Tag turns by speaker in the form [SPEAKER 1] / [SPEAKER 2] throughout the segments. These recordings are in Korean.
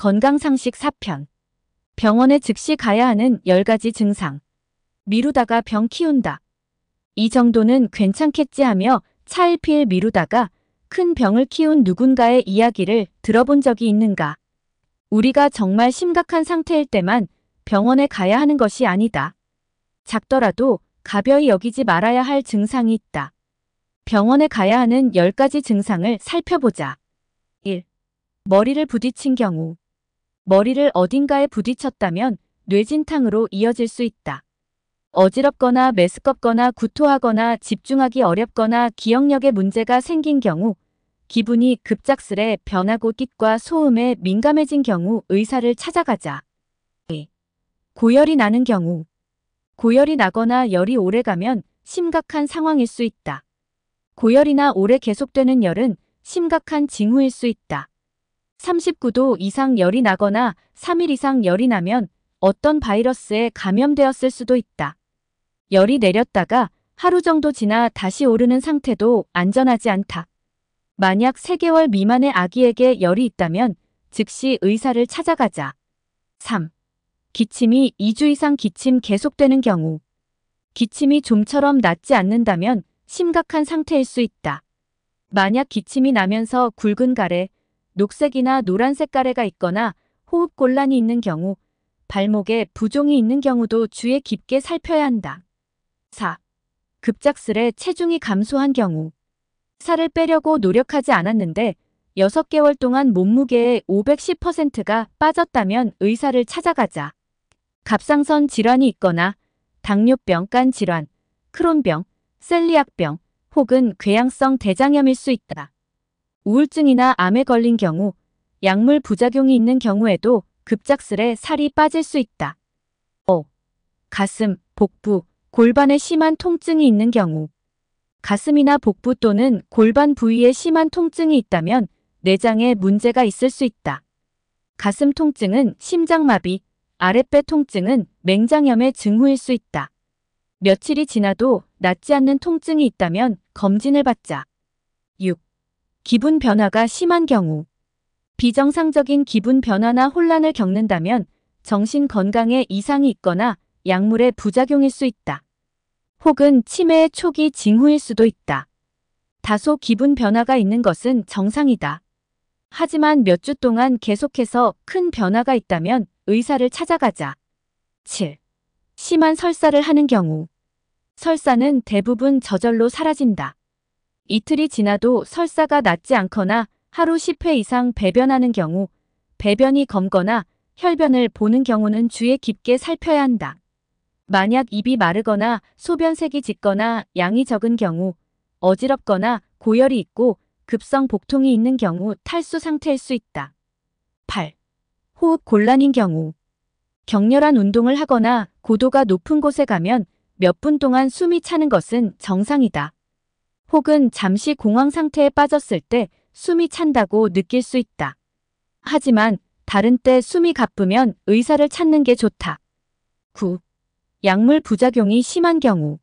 [SPEAKER 1] 건강상식 4편. 병원에 즉시 가야 하는 10가지 증상. 미루다가 병 키운다. 이 정도는 괜찮겠지 하며 차일피일 미루다가 큰 병을 키운 누군가의 이야기를 들어본 적이 있는가? 우리가 정말 심각한 상태일 때만 병원에 가야 하는 것이 아니다. 작더라도 가벼이 여기지 말아야 할 증상이 있다. 병원에 가야 하는 10가지 증상을 살펴보자. 1. 머리를 부딪힌 경우. 머리를 어딘가에 부딪혔다면 뇌진탕으로 이어질 수 있다. 어지럽거나 메스껍거나 구토하거나 집중하기 어렵거나 기억력에 문제가 생긴 경우, 기분이 급작스레 변하고 깃과 소음에 민감해진 경우 의사를 찾아가자. 2. 고열이 나는 경우. 고열이 나거나 열이 오래가면 심각한 상황일 수 있다. 고열이나 오래 계속되는 열은 심각한 징후일 수 있다. 39도 이상 열이 나거나 3일 이상 열이 나면 어떤 바이러스에 감염되었을 수도 있다. 열이 내렸다가 하루 정도 지나 다시 오르는 상태도 안전하지 않다. 만약 3개월 미만의 아기에게 열이 있다면 즉시 의사를 찾아가자. 3. 기침이 2주 이상 기침 계속되는 경우. 기침이 좀처럼 낫지 않는다면 심각한 상태일 수 있다. 만약 기침이 나면서 굵은 가래, 녹색이나 노란색 가래가 있거나 호흡곤란이 있는 경우, 발목에 부종이 있는 경우도 주의 깊게 살펴야 한다. 4. 급작스레 체중이 감소한 경우. 살을 빼려고 노력하지 않았는데 6개월 동안 몸무게의 510%가 빠졌다면 의사를 찾아가자. 갑상선 질환이 있거나 당뇨병, 간 질환, 크론병, 셀리악병 혹은 궤양성 대장염일 수 있다. 우울증이나 암에 걸린 경우, 약물 부작용이 있는 경우에도 급작스레 살이 빠질 수 있다. 5. 가슴, 복부, 골반에 심한 통증이 있는 경우. 가슴이나 복부 또는 골반 부위에 심한 통증이 있다면 내장에 문제가 있을 수 있다. 가슴 통증은 심장마비, 아랫배 통증은 맹장염의 징후일 수 있다. 며칠이 지나도 낫지 않는 통증이 있다면 검진을 받자. 6. 기분 변화가 심한 경우. 비정상적인 기분 변화나 혼란을 겪는다면 정신 건강에 이상이 있거나 약물의 부작용일 수 있다. 혹은 치매의 초기 징후일 수도 있다. 다소 기분 변화가 있는 것은 정상이다. 하지만 몇 주 동안 계속해서 큰 변화가 있다면 의사를 찾아가자. 7. 심한 설사를 하는 경우. 설사는 대부분 저절로 사라진다. 이틀이 지나도 설사가 낫지 않거나 하루 10회 이상 배변하는 경우, 배변이 검거나 혈변을 보는 경우는 주의 깊게 살펴야 한다. 만약 입이 마르거나 소변색이 짙거나 양이 적은 경우, 어지럽거나 고열이 있고 급성 복통이 있는 경우 탈수 상태일 수 있다. 8. 호흡 곤란인 경우. 격렬한 운동을 하거나 고도가 높은 곳에 가면 몇 분 동안 숨이 차는 것은 정상이다. 혹은 잠시 공황 상태에 빠졌을 때 숨이 찬다고 느낄 수 있다. 하지만 다른 때 숨이 가쁘면 의사를 찾는 게 좋다. 9. 약물 부작용이 심한 경우.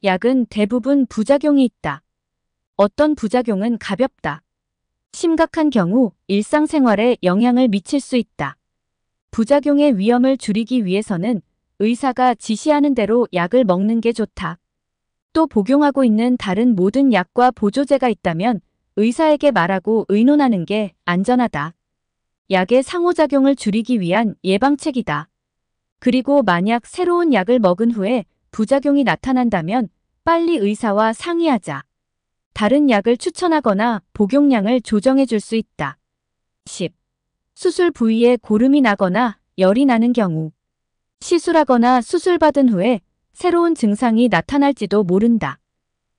[SPEAKER 1] 약은 대부분 부작용이 있다. 어떤 부작용은 가볍다. 심각한 경우 일상생활에 영향을 미칠 수 있다. 부작용의 위험을 줄이기 위해서는 의사가 지시하는 대로 약을 먹는 게 좋다. 또 복용하고 있는 다른 모든 약과 보조제가 있다면 의사에게 말하고 의논하는 게 안전하다. 약의 상호작용을 줄이기 위한 예방책이다. 그리고 만약 새로운 약을 먹은 후에 부작용이 나타난다면 빨리 의사와 상의하자. 다른 약을 추천하거나 복용량을 조정해 줄 수 있다. 10. 수술 부위에 고름이 나거나 열이 나는 경우. 시술하거나 수술받은 후에 새로운 증상이 나타날지도 모른다.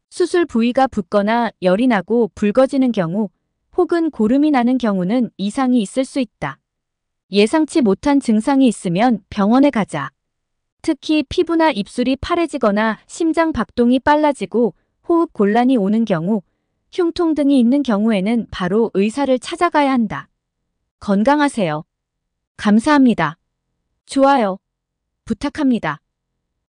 [SPEAKER 1] 수술 부위가 붓거나 열이 나고 붉어지는 경우 혹은 고름이 나는 경우는 이상이 있을 수 있다. 예상치 못한 증상이 있으면 병원에 가자. 특히 피부나 입술이 파래지거나 심장 박동이 빨라지고 호흡 곤란이 오는 경우, 흉통 등이 있는 경우에는 바로 의사를 찾아가야 한다. 건강하세요. 감사합니다. 좋아요 부탁합니다.